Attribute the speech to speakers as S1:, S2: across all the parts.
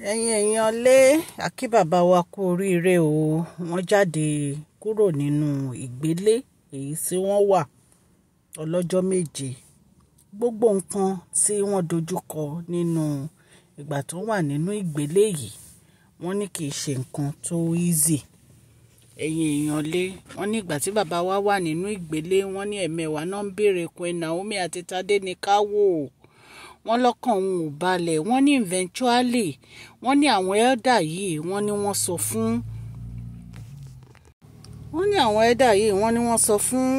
S1: èèyàn lé àkí bàbá wa kú oríire o. Wọ́n jáde kúrò nínú ìgbélé èyí tí wọ́n wà ọlọ́jọ́ méje. Gbogbo nǹkan tí wọ́n dojúkọ nínú ìgbà tó wà nínú ìgbélé yìí, wọ́n ní kì í ṣe nǹkan tó easy. Èèyàn lé, wọ́n ní ìgbà tí bàbá wa wà nínú ìgbélé, wọ́n ní ẹ̀mẹ́wàá náà ń béèrè Queen Naomi àti Tade ní ká wò. Wọ́n lọ́kàn òun ò balẹ̀. Wọ́n ní eventually wọ́n ní àwọn elder yìí wọ́n ní wọ́n sọ fún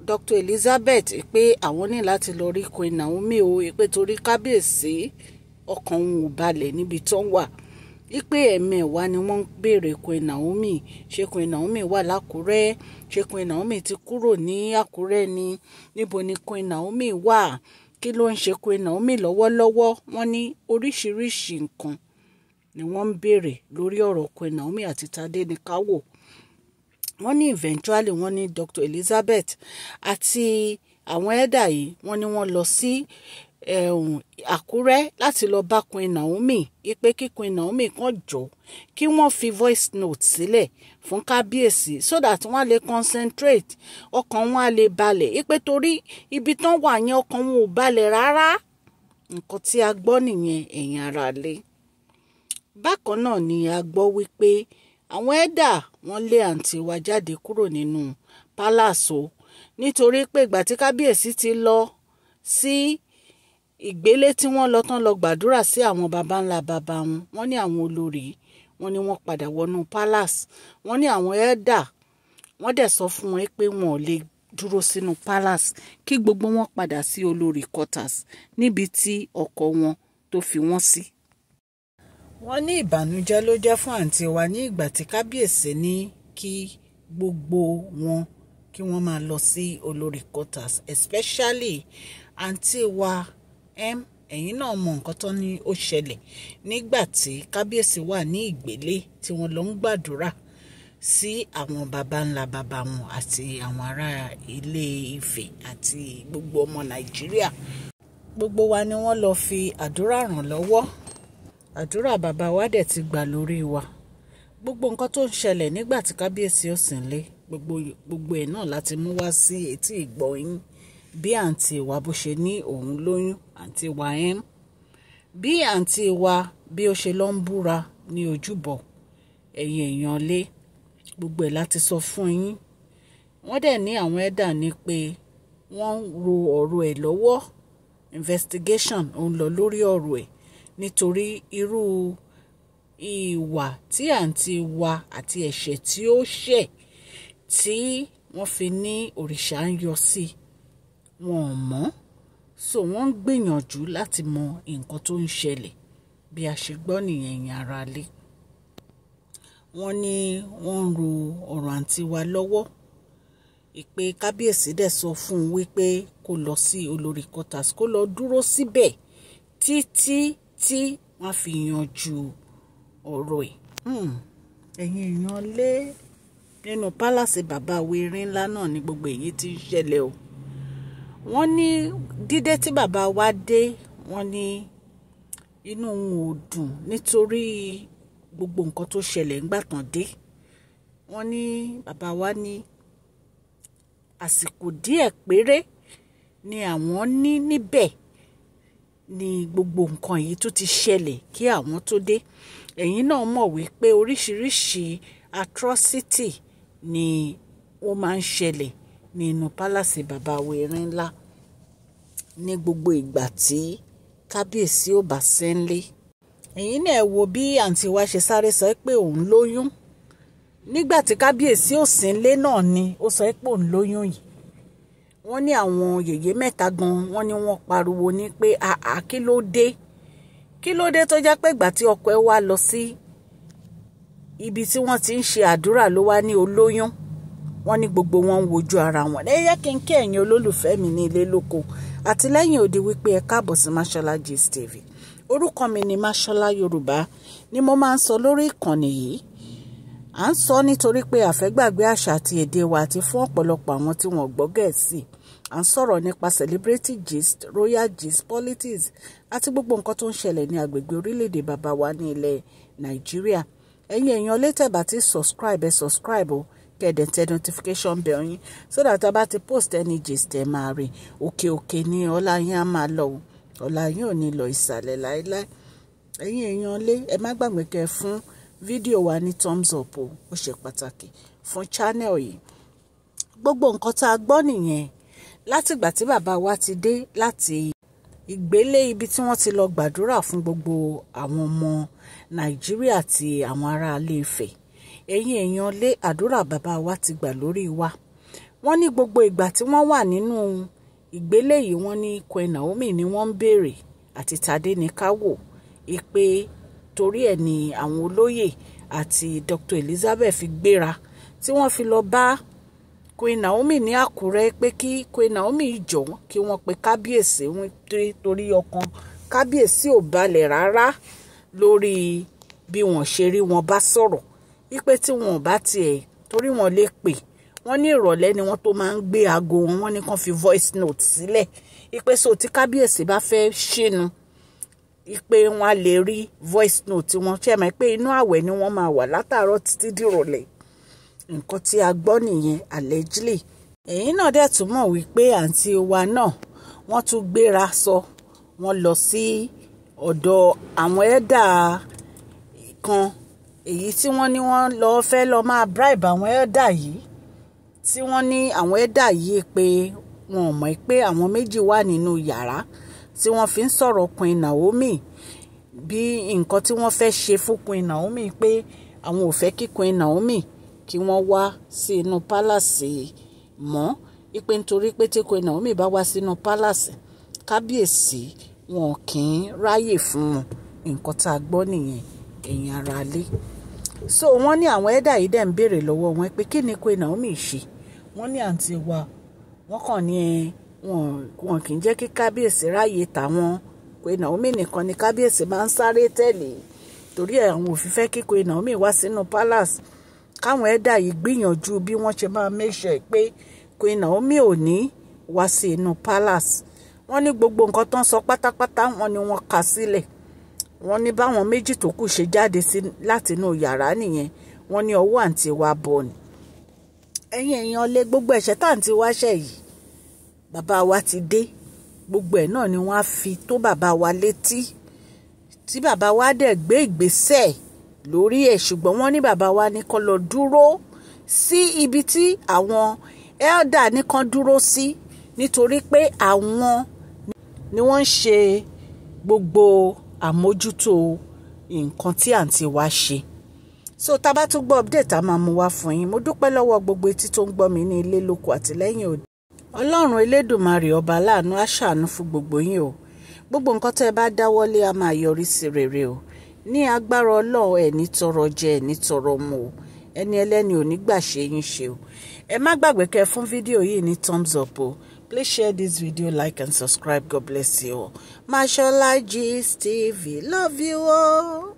S1: Dr. Elizabeth pé àwọn ní láti lọ rí Queen Naomi o, pé torí kábíyèsí ọkàn òun ò balẹ̀ níbi tó ń wà. Ipe ẹ̀mẹ́wàá ni wọ́n ń béèrè Queen Naomi. Ṣé Queen Naomi wà l'Ákúrẹ́? Ṣé Queen Naomi ti kúrò ní Àkúrẹ́ ni? Níbo ni Queen Naomi wà? Kí ló ń ṣe Queen Naomi lọ́wọ́lọ́wọ́? Wọ́n ní oríṣiríṣi nǹkan ni wọ́n ń béèrè lórí ọ̀rọ̀ Queen Naomi àti Tade ní ká wò. Wọ́n ní eventually wọ́n ní Dr. Elizabeth àti àwọn elder yìí wọ́n ní wọ́n lọ sí Àkúrẹ́ láti lọ bá Queen Naomi. Ipe kí Queen Naomi kan jọ kí wọ́n fi voice note sílẹ̀ fún kábíyèsí so that wọ́n lè concentrate, ọkàn wọn á lè balẹ̀. Ipe torí ibi tán wà yẹn ọkàn wọn ò balẹ̀ rárá. Nǹkan tí a gbọ́ nìyẹn, ẹ̀yin ará lé. Bákan náà ni a gbọ́ wípé àwọn elder wọ́n lé àǹtí wa jáde kúrò nínú palace o, nítorí pé ìgbà tí kábíyèsí ti lọ sí ìgbélé tí wọ́n lọ tán lọ gbàdúrà sí àwọn baba ńlá baba wọn, wọ́n ní àwọn olórí wọ́n ní wọ́n padà wọnú palace. Wọ́n ní àwọn elder wọ́n dẹ̀ sọ fún wọn pé wọn ò lè dúró sínú palace, kí gbogbo wọn padà sí olórí quarters níbi tí ọkọ wọn tó fi wọ́n sí. Wọ́n ní ìbànújẹ́ ló jẹ́ fún àǹtí wa ní ìgbà tí kábíyèsí ní kí gbogbo wọn kí wọ́n máa lọ sí olórí quarters, especially àǹtí wa ẹ̀yin náà mọ nǹkan tó ní ó ṣẹlẹ̀ nígbà tí kábíyèsí wà ní ìgbélé tí wọ́n lọ ń gbàdúrà sí àwọn baba ńlá baba wọn àti àwọn ará ilé Ifẹ̀ àti gbogbo ọmọ Nàìjíríà. Gbogbo wa ni wọ́n lọ fi àdúrà ràn lọ́wọ́. Àdúrà bàbá wa dẹ̀ ti gbà lórí wa. Gbogbo nǹkan tó ń ṣẹlẹ̀ nígbà tí kábíyèsí ò sí nílé, gbogbo ẹ̀ náà láti mú wá sí etí ìgbọ́ yín. Bí àǹtí wa bó ṣe ní òun lóyún, àǹtí wa bí àǹtí wa bí ó ṣe lọ ń búra ní ojúbọ, èèyàn lé, gbogbo ẹ̀ láti sọ fún yín. Wọ́n dẹ̀ ní àwọn elder ní pé wọ́n ń ro ọ̀rọ̀ ẹ̀ lọ́wọ́, investigation ó ń lọ lórí ọ̀rọ̀ ẹ̀, nítorí irú ìwà tí àǹtí wa àti ẹ̀ṣẹ̀ tí ó ṣẹ̀ tí wọ́n fi ní òrìṣà ń yọ sí wọn ò mọ̀. So wọ́n ń gbìyànjú láti mọ nǹkan tó ń ṣẹlẹ̀, bí a ṣe gbọ́ nìyẹn, ẹ̀yin ará lé. Wọ́n ní wọ́n ń ro ọ̀rọ̀ àǹtí wa lọ́wọ́. Ìpè kábíyèsí dẹ̀ sọ fún un wípé kó lọ sí olórí quarters, kó lọ dúró síbẹ̀ títí tí wọ́n fi yanjú ọ̀rọ̀ ẹ̀. Ẹ̀yin èèyàn lé, nínú pálàsì bàbá Erin ńlá náà ni gbogbo èyí tí ń ṣẹlẹ̀ o. Wọ́n ní dídé tí bàbá wa dé, wọ́n ní inú wọn ò dùn nítorí gbogbo nǹkan tó ṣẹlẹ̀ ńgbà tán dé. Wọ́n ní bàbá wa ní àsìkò díẹ̀ péré ni àwọn ní níbẹ̀ ni gbogbo nǹkan yìí tó ti ṣẹlẹ̀ kí àwọn tó dé. Ẹ̀yin náà mọ̀ wípé oríṣiríṣi atrocity ni ó máa ń ṣẹlẹ̀ nínú pálàsì bàbá Erin ńlá ní gbogbo ìgbà tí kábíyèsí ò bá sẹ́ńlé. Ẹ̀yin náà wo bí àǹtí wa ṣe sáré sọ pé òun lóyún nígbà tí kábíyèsí ò sí nílé náà ni ó sọ pé òun lóyún yìí. Wọ́n ní àwọn yèyé mẹ́ta gan, wọ́n ní wọ́n pariwo ní pé kí ló dé tó jẹ́ pé ìgbà tí ọkọ ẹ̀ wá lọ sí ibi tí wọ́n ti ń ṣe àdúrà ló wá ní olóyún. Wọ́n ní gbogbo wọn ń wojú ara wọn. Ẹ yẹ kí n kí ẹ̀yin olólùfẹ́ mi ní ilé lóko àti lẹ́yìn odi wípé ẹ káàbọ̀ sí Mashola Gist TV. Orúkọ mi ni Mashola Yorùbá ni mo máa ń sọ lórí ìkànnì yìí. À ń sọ nítorí pé àfẹ́gbàgbé àṣà àti èdè wa àti fún ọ̀pọ̀lọpọ̀ àwọn tí wọ́n gbọ́ Gẹ̀ẹ́sì à ń sọ̀rọ̀ nípa celebrity gist, royal gist, politics àti gbogbo nǹkan tó ń ṣẹlẹ̀ ní agbègbè orílẹ̀-èdè bàbá wa ní ilẹ̀ Nàìjíríà. Ẹ̀yin èèyàn létẹ̀ bá ti subscribe o kẹ̀dẹ̀ tẹ notification bell yín so that a bá ti post any gist ẹ máa rí. Òkè ní ọlá yín á máa lọ o, ọlá yín ò ní lọ ìsàlẹ̀ láéláé. Ẹ̀yin èèyàn lé ẹ má gbàgbé kẹ́ fún fídíò wa ní thumbs up o, ó ṣe pàtàkì fún channel yìí. Gbogbo nǹkan tá a gbọ́ nìyẹn látìgbà tí bàbá wa ti dé láti Ìgbélé, ibi tí wọ́n ti lọ gbàdúrà fún gbogbo àwọn ọmọ Nàìjíríà àti àwọn ará ilé Ifẹ̀. Ẹ̀yin èèyàn lé àdúrà bàbá wa ti gbà lórí wa. Wọ́n ní gbogbo ìgbà tí wọ́n wà nínú Ìgbélé yìí, wọ́n ní Queen Naomi ni wọ́n ń béèrè àti Tadé ní káwò ìpè torí ẹ̀ ní àwọn olóyè àti Dr. Elizabeth fi gbéra tí wọ́n fi lọ bá Queen Naomi ní Àkúrẹ́ pé kí Queen Naomi jọ̀ọ́ kí wọ́n pe kábíyèsí wọn torí ọkàn kábíyèsí ò balẹ̀ rárá lórí bí wọ́n ṣe rí wọn bá sọ̀rọ̀ wípé tí wọn ò bá tiẹ̀ torí wọn lè pè wọ́n ní ìrọ̀lẹ́ ni wọ́n tó máa ń gbé aago wọn, wọ́n ní kàn fi voice note sílẹ̀ wípé so tí kábíyèsí bá fẹ́ ṣínú wípé wọ́n á lè rí voice note wọn. Ṣé ẹ mọ̀ pé inú àwẹ̀ ni wọ́n máa wà látàárọ̀ títí dìrọ̀lẹ́. Nǹkan tí a gbọ́ nìyẹn allegedly. Ẹ̀yin náà dẹ̀ tún mọ̀ wípé àǹtí wa náà wọ́n tún gbéra sọ wọ́n lọ sí ọ̀dọ̀ àwọn ẹ̀dà kan èyí tí wọ́n ní wọ́n lọ fẹ́ lọ máa bribe àwọn ẹ̀dà yìí, tí wọ́n ní àwọn ẹ̀dà yìí pé wọn ò mọ̀ pé àwọn méjì wà nínú yàrá tí wọ́n fi ń sọ̀rọ̀ Queen Naomi bí nǹkan tí wọ́n fẹ́ ṣe fún Queen Naomi, pé àwọn ò fẹ́ kí Queen Naomi kí wọ́n wá sí inú palace mọ́, ipe nítorí pé tí Queen Naomi bá wá sínú palace kábíyèsí wọn kì í ráyè fún wọn. Nǹkan tá a gbọ́ nìyẹn ẹ̀yin ará ilé. So wọ́n ní àwọn ẹ̀dà yìí dẹ̀ ń béèrè lọ́wọ́ wọn pé kí ni Queen Naomi ṣe. Wọ́n ní àǹtí wa wọ́n kàn ní wọn kì í jẹ́ kí kábíyèsí ráyè tàwọn. Queen Naomi nìkan ni kábíyèsí máa ń sáré tẹ̀lé torí àwọn ò fi fẹ́ kí Queen Naomi wá sínú palace. Káwọn ẹ̀dà yìí gbìyànjú bí wọ́n ṣe máa make sure pé Queen Naomi ò ní wá sí inú palace. Wọ́n ní gbogbo nǹkan tó ń sọ pátápátá wọ́n ní wọ́n kà sílẹ̀. Wọ́n ní báwọn méjì tó kù ṣe jáde láti inú yàrá nìyẹn. Wọ́n ní ọwọ́ àǹtí wa bọ̀ ni. Ẹ̀yin èèyàn lé gbogbo ẹ̀ṣẹ̀ táǹtí wá ṣẹ̀ yìí bàbá wa ti dé, gbogbo ẹ̀ náà ni wọ́n á fi tó bàbá wa létí tí bàbá wa dẹ̀ gbé ìgbésẹ̀ lórí ẹ̀, ṣùgbọ́n wọ́n ní bàbá wa ní kó lọ dúró sí ibi tí àwọn elder ní kán dúró sí nítorí pé àwọn ni wọ́n ń ṣe gbogbo àmójútó nǹkan tí àǹtí wa ṣe. So tá bá tún gbọ́ update a máa mú wá fún yín. Mo dúpẹ́ lọ́wọ́ gbogbo etí tó ń gbọ́ mi ní ilé lóko àti lẹ́yìn odi. Ọlọ́run Elédùmarè ọba aláàánú á ṣàánú fún gbogbo yín o. Gbogbo nǹkan tẹ́ ẹ bá dáwọ́lé a máa yọrí sí rere o. Ní agbára Ọlọ́run ẹ̀ ní tọrọ jẹ ẹ̀ ní tọrọ mu o. Ẹni ẹlẹ́ni ò ní gbà ṣe yín ṣe o. Ẹ má gbàgbé kẹ́ fún fídíò yìí ní thumbs up o. Please share this video, like and subscribe. God bless you all. Mashola Gist TV. Love you all.